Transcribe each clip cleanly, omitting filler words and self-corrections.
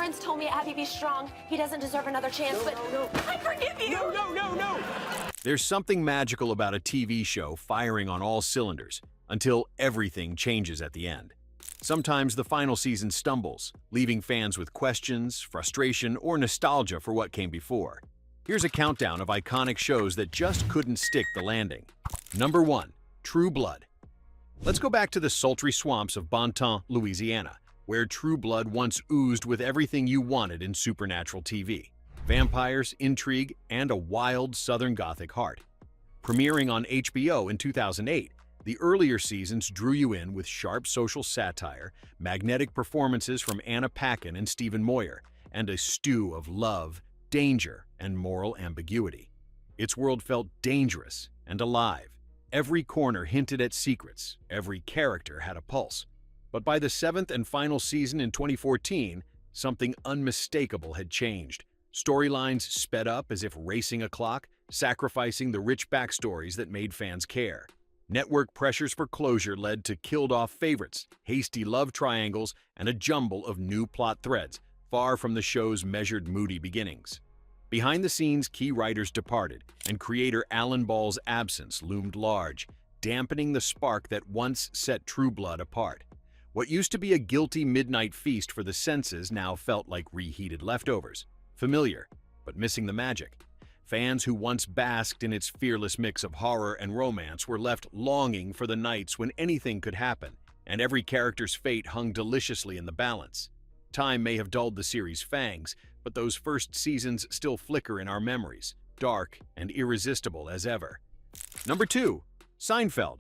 friends told me Abby be strong. He doesn't deserve another chance, but I forgive you. No. There's something magical about a TV show firing on all cylinders until everything changes at the end. Sometimes the final season stumbles, leaving fans with questions, frustration, or nostalgia for what came before. Here's a countdown of iconic shows that just couldn't stick the landing. Number 1. True Blood. Let's go back to the sultry swamps of Bonton, Louisiana, where True Blood once oozed with everything you wanted in supernatural TV. Vampires, intrigue, and a wild Southern Gothic heart. Premiering on HBO in 2008, the earlier seasons drew you in with sharp social satire, magnetic performances from Anna Paquin and Stephen Moyer, and a stew of love, danger, and moral ambiguity. Its world felt dangerous and alive. Every corner hinted at secrets, every character had a pulse. But by the 7th and final season in 2014, something unmistakable had changed. Storylines sped up as if racing a clock, sacrificing the rich backstories that made fans care. Network pressures for closure led to killed-off favorites, hasty love triangles, and a jumble of new plot threads, far from the show's measured, moody beginnings. Behind the scenes, key writers departed, and creator Alan Ball's absence loomed large, dampening the spark that once set True Blood apart. What used to be a guilty midnight feast for the senses now felt like reheated leftovers. Familiar, but missing the magic. Fans who once basked in its fearless mix of horror and romance were left longing for the nights when anything could happen, and every character's fate hung deliciously in the balance. Time may have dulled the series' fangs, but those first seasons still flicker in our memories, dark and irresistible as ever. Number 2. Seinfeld.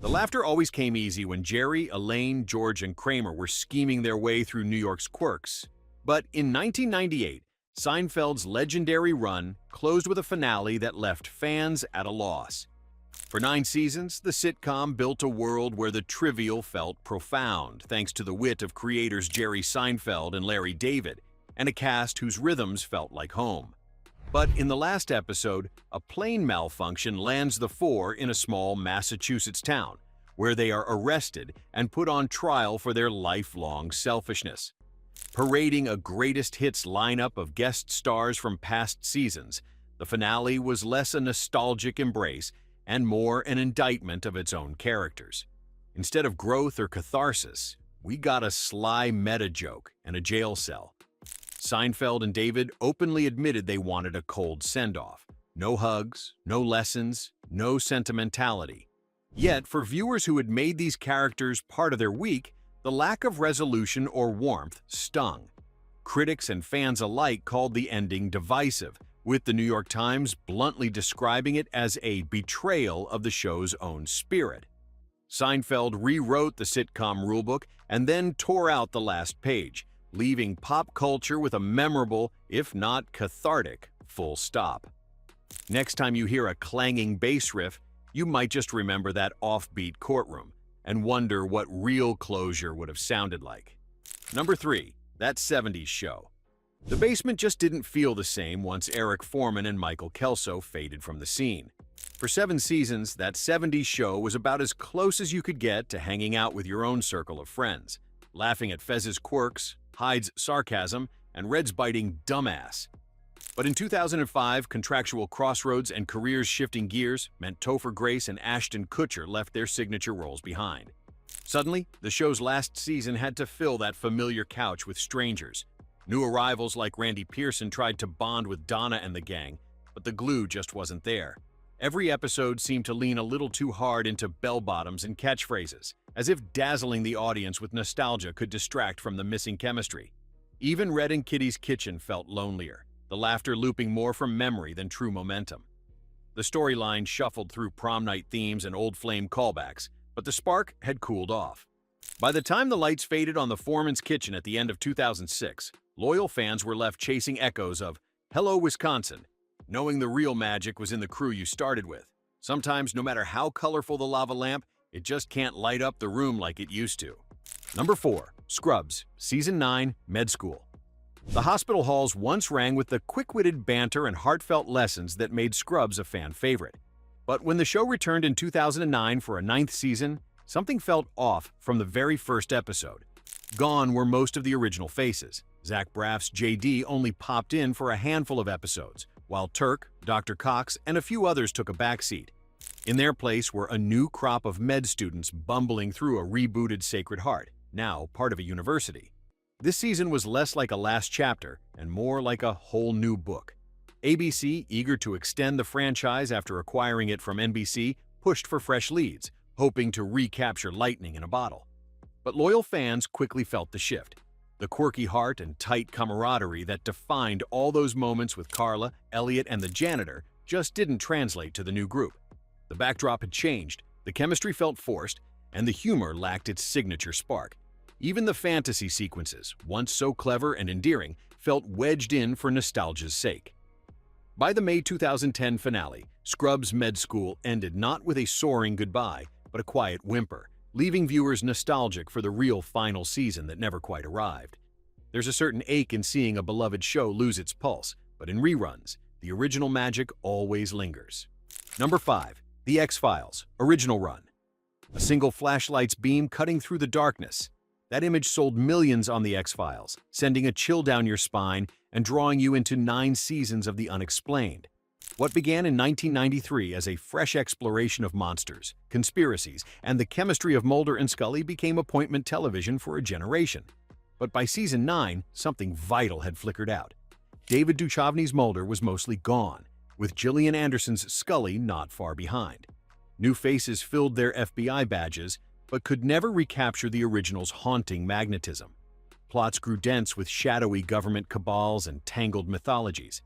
The laughter always came easy when Jerry, Elaine, George, and Kramer were scheming their way through New York's quirks. But in 1998, Seinfeld's legendary run closed with a finale that left fans at a loss. For 9 seasons, the sitcom built a world where the trivial felt profound, thanks to the wit of creators Jerry Seinfeld and Larry David, and a cast whose rhythms felt like home. But in the last episode, a plane malfunction lands the four in a small Massachusetts town, where they are arrested and put on trial for their lifelong selfishness. Parading a greatest hits lineup of guest stars from past seasons, the finale was less a nostalgic embrace and more an indictment of its own characters. Instead of growth or catharsis, we got a sly meta joke and a jail cell. Seinfeld and David openly admitted they wanted a cold send-off. No hugs, no lessons, no sentimentality. Yet, for viewers who had made these characters part of their week, the lack of resolution or warmth stung. Critics and fans alike called the ending divisive, with the New York Times bluntly describing it as a betrayal of the show's own spirit. Seinfeld rewrote the sitcom rulebook and then tore out the last page, leaving pop culture with a memorable, if not cathartic, full stop. Next time you hear a clanging bass riff, you might just remember that offbeat courtroom and wonder what real closure would have sounded like. Number 3. That 70s show. The Basement just didn't feel the same once Eric Foreman and Michael Kelso faded from the scene. For 7 seasons, that 70s show was about as close as you could get to hanging out with your own circle of friends, laughing at Fez's quirks, Hyde's sarcasm, and Red's biting dumbass. But in 2005, contractual crossroads and careers shifting gears meant Topher Grace and Ashton Kutcher left their signature roles behind. Suddenly, the show's last season had to fill that familiar couch with strangers. New arrivals like Randy Pearson tried to bond with Donna and the gang, but the glue just wasn't there. Every episode seemed to lean a little too hard into bell-bottoms and catchphrases, as if dazzling the audience with nostalgia could distract from the missing chemistry. Even Red and Kitty's kitchen felt lonelier, the laughter looping more from memory than true momentum. The storyline shuffled through prom night themes and old flame callbacks, but the spark had cooled off. By the time the lights faded on the Foreman's kitchen at the end of 2006, loyal fans were left chasing echoes of "Hello, Wisconsin," knowing the real magic was in the crew you started with. Sometimes, no matter how colorful the lava lamp, it just can't light up the room like it used to. Number 4. Scrubs, Season 9, Med School. The hospital halls once rang with the quick-witted banter and heartfelt lessons that made Scrubs a fan favorite. But when the show returned in 2009 for a 9th season, something felt off from the very first episode. Gone were most of the original faces. Zach Braff's JD only popped in for a handful of episodes, while Turk, Dr. Cox, and a few others took a backseat. In their place were a new crop of med students bumbling through a rebooted Sacred Heart, now part of a university. This season was less like a last chapter and more like a whole new book. ABC, eager to extend the franchise after acquiring it from NBC, pushed for fresh leads, hoping to recapture lightning in a bottle. But loyal fans quickly felt the shift. The quirky heart and tight camaraderie that defined all those moments with Carla, Elliot, and the janitor just didn't translate to the new group. The backdrop had changed, the chemistry felt forced, and the humor lacked its signature spark. Even the fantasy sequences, once so clever and endearing, felt wedged in for nostalgia's sake. By the May 2010 finale, Scrubs Med School ended not with a soaring goodbye, but a quiet whimper, leaving viewers nostalgic for the real final season that never quite arrived. There's a certain ache in seeing a beloved show lose its pulse, but in reruns, the original magic always lingers. Number 5. The X-Files, Original Run. A single flashlight's beam cutting through the darkness. That image sold millions on The X-Files, sending a chill down your spine and drawing you into 9 seasons of the unexplained. What began in 1993 as a fresh exploration of monsters, conspiracies, and the chemistry of Mulder and Scully became appointment television for a generation. But by season 9, something vital had flickered out. David Duchovny's Mulder was mostly gone, with Gillian Anderson's Scully not far behind. New faces filled their FBI badges, but could never recapture the original's haunting magnetism. Plots grew dense with shadowy government cabals and tangled mythologies.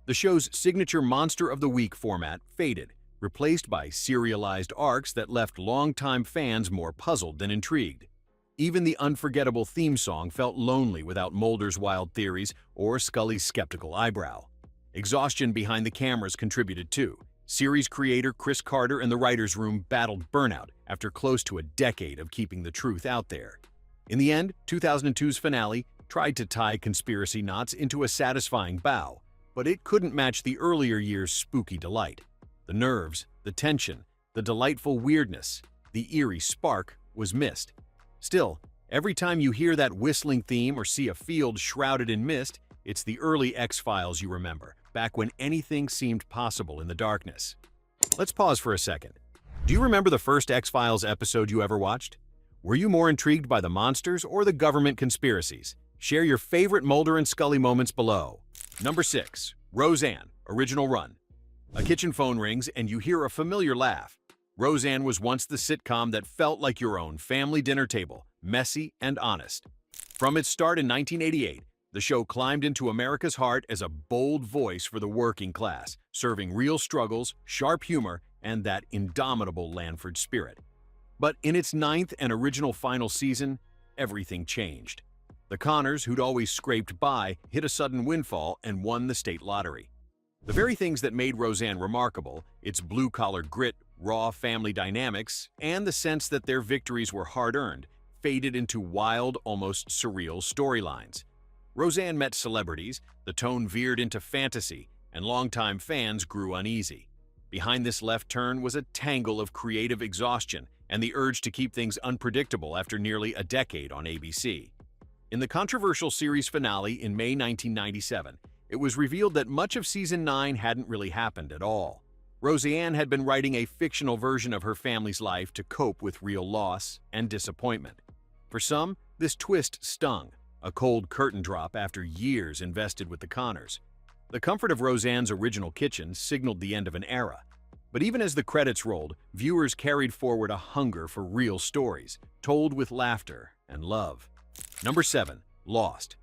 The show's signature Monster of the Week format faded, replaced by serialized arcs that left longtime fans more puzzled than intrigued. Even the unforgettable theme song felt lonely without Mulder's wild theories or Scully's skeptical eyebrow. Exhaustion behind the cameras contributed too. Series creator Chris Carter and the writers' room battled burnout after close to a decade of keeping the truth out there. In the end, 2002's finale tried to tie conspiracy knots into a satisfying bow, but it couldn't match the earlier year's spooky delight. The nerves, the tension, the delightful weirdness, the eerie spark was missed. Still, every time you hear that whistling theme or see a field shrouded in mist, it's the early X-Files you remember, back when anything seemed possible in the darkness. Let's pause for a second. Do you remember the first X-Files episode you ever watched? Were you more intrigued by the monsters or the government conspiracies? Share your favorite Mulder and Scully moments below. Number 6. Roseanne, Original Run. A kitchen phone rings and you hear a familiar laugh. Roseanne was once the sitcom that felt like your own family dinner table, messy and honest. From its start in 1988, the show climbed into America's heart as a bold voice for the working class, serving real struggles, sharp humor, and that indomitable Lanford spirit. But in its 9th and original final season, everything changed. The Connors, who'd always scraped by, hit a sudden windfall and won the state lottery. The very things that made Roseanne remarkable, its blue-collar grit, raw family dynamics, and the sense that their victories were hard-earned, faded into wild, almost surreal storylines. Roseanne met celebrities, the tone veered into fantasy, and longtime fans grew uneasy. Behind this left turn was a tangle of creative exhaustion and the urge to keep things unpredictable after nearly a decade on ABC. In the controversial series finale in May 1997, it was revealed that much of Season 9 hadn't really happened at all. Roseanne had been writing a fictional version of her family's life to cope with real loss and disappointment. For some, this twist stung, a cold curtain drop after years invested with the Connors. The comfort of Roseanne's original kitchen signaled the end of an era. But even as the credits rolled, viewers carried forward a hunger for real stories, told with laughter and love. Number 7. Lost.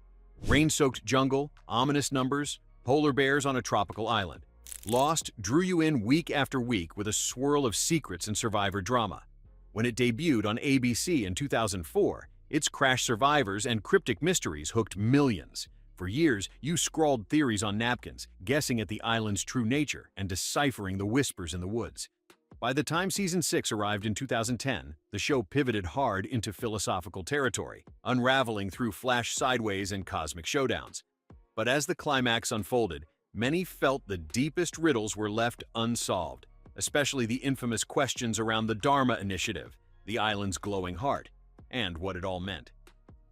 Rain-soaked jungle, ominous numbers, polar bears on a tropical island. Lost drew you in week after week with a swirl of secrets and survivor drama. When it debuted on ABC in 2004, its crash survivors and cryptic mysteries hooked millions. For years, you scrawled theories on napkins, guessing at the island's true nature and deciphering the whispers in the woods. By the time Season 6 arrived in 2010, the show pivoted hard into philosophical territory, unraveling through flash sideways and cosmic showdowns. But as the climax unfolded, many felt the deepest riddles were left unsolved, especially the infamous questions around the Dharma Initiative, the island's glowing heart, and what it all meant.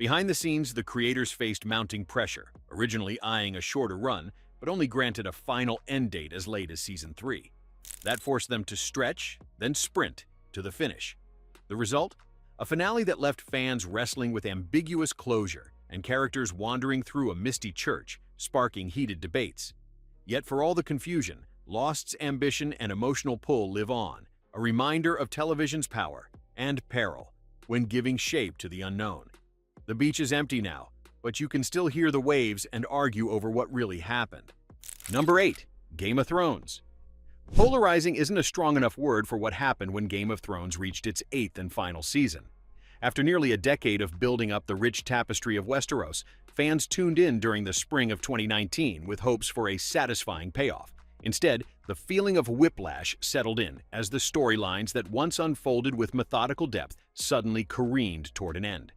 Behind the scenes, the creators faced mounting pressure, originally eyeing a shorter run, but only granted a final end date as late as Season 3. That forced them to stretch, then sprint, to the finish. The result? A finale that left fans wrestling with ambiguous closure and characters wandering through a misty church, sparking heated debates. Yet for all the confusion, Lost's ambition and emotional pull live on, a reminder of television's power and peril when giving shape to the unknown. The beach is empty now, but you can still hear the waves and argue over what really happened. Number 8. Game of Thrones. Polarizing isn't a strong enough word for what happened when Game of Thrones reached its 8th and final season. After nearly a decade of building up the rich tapestry of Westeros, fans tuned in during the spring of 2019 with hopes for a satisfying payoff. Instead, the feeling of whiplash settled in as the storylines that once unfolded with methodical depth suddenly careened toward an end.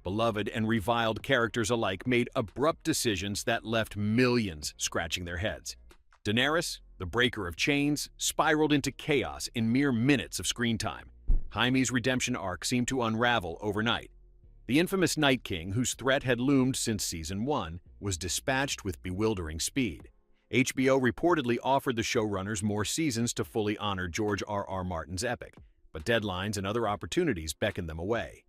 Beloved and reviled characters alike made abrupt decisions that left millions scratching their heads. Daenerys, the breaker of chains, spiraled into chaos in mere minutes of screen time. Jaime's redemption arc seemed to unravel overnight. The infamous Night King, whose threat had loomed since Season 1, was dispatched with bewildering speed. HBO reportedly offered the showrunners more seasons to fully honor George R.R. Martin's epic, but deadlines and other opportunities beckoned them away.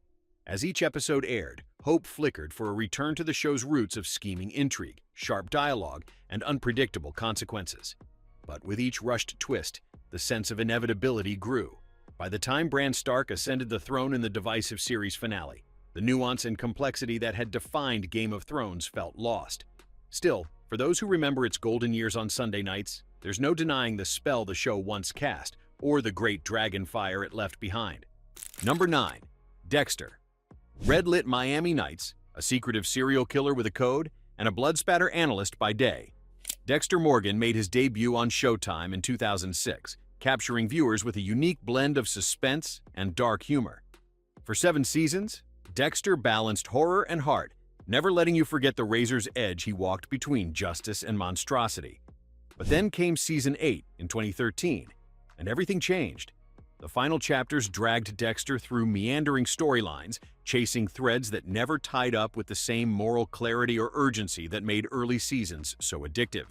As each episode aired, hope flickered for a return to the show's roots of scheming intrigue, sharp dialogue, and unpredictable consequences. But with each rushed twist, the sense of inevitability grew. By the time Bran Stark ascended the throne in the divisive series finale, the nuance and complexity that had defined Game of Thrones felt lost. Still, for those who remember its golden years on Sunday nights, there's no denying the spell the show once cast, or the great dragon fire it left behind. Number 9. Dexter. Red-lit Miami nights, a secretive serial killer with a code, and a blood spatter analyst by day. Dexter Morgan made his debut on Showtime in 2006, capturing viewers with a unique blend of suspense and dark humor. For 7 seasons, Dexter balanced horror and heart, never letting you forget the razor's edge he walked between justice and monstrosity. But then came Season 8 in 2013, and everything changed. The final chapters dragged Dexter through meandering storylines, chasing threads that never tied up with the same moral clarity or urgency that made early seasons so addictive.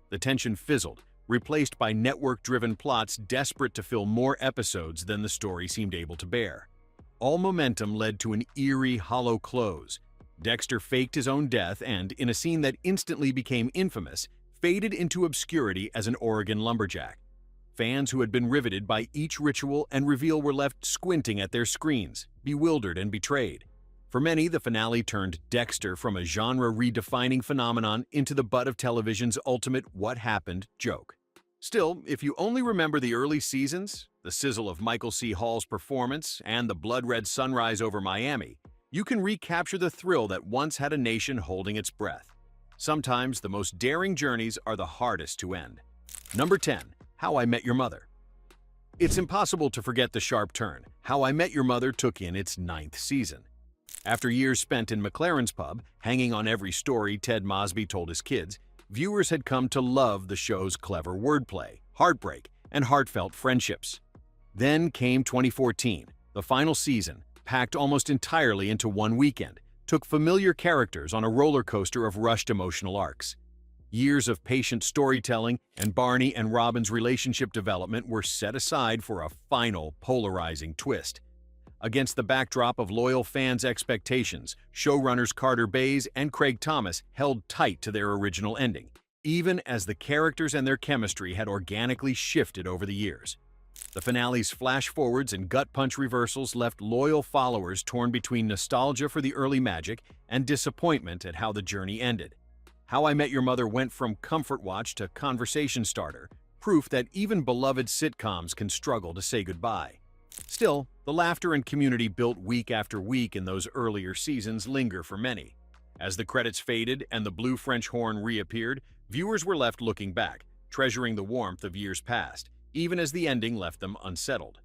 The tension fizzled, replaced by network-driven plots desperate to fill more episodes than the story seemed able to bear. All momentum led to an eerie, hollow close. Dexter faked his own death and, in a scene that instantly became infamous, faded into obscurity as an Oregon lumberjack. Fans who had been riveted by each ritual and reveal were left squinting at their screens, bewildered and betrayed. For many, the finale turned Dexter from a genre-redefining phenomenon into the butt of television's ultimate what happened joke. Still, if you only remember the early seasons, the sizzle of Michael C. Hall's performance, and the blood-red sunrise over Miami, you can recapture the thrill that once had a nation holding its breath. Sometimes the most daring journeys are the hardest to end. Number 10. How I Met Your Mother. It's impossible to forget the sharp turn How I Met Your Mother took in its 9th season. After years spent in McLaren's pub, hanging on every story Ted Mosby told his kids, viewers had come to love the show's clever wordplay, heartbreak, and heartfelt friendships. Then came 2014, the final season, packed almost entirely into one weekend, took familiar characters on a roller coaster of rushed emotional arcs. Years of patient storytelling and Barney and Robin's relationship development were set aside for a final, polarizing twist. Against the backdrop of loyal fans' expectations, showrunners Carter Bays and Craig Thomas held tight to their original ending, even as the characters and their chemistry had organically shifted over the years. The finale's flash-forwards and gut-punch reversals left loyal followers torn between nostalgia for the early magic and disappointment at how the journey ended. How I Met Your Mother went from comfort watch to conversation starter, proof that even beloved sitcoms can struggle to say goodbye. Still, the laughter and community built week after week in those earlier seasons linger for many. As the credits faded and the blue French horn reappeared, viewers were left looking back, treasuring the warmth of years past, even as the ending left them unsettled.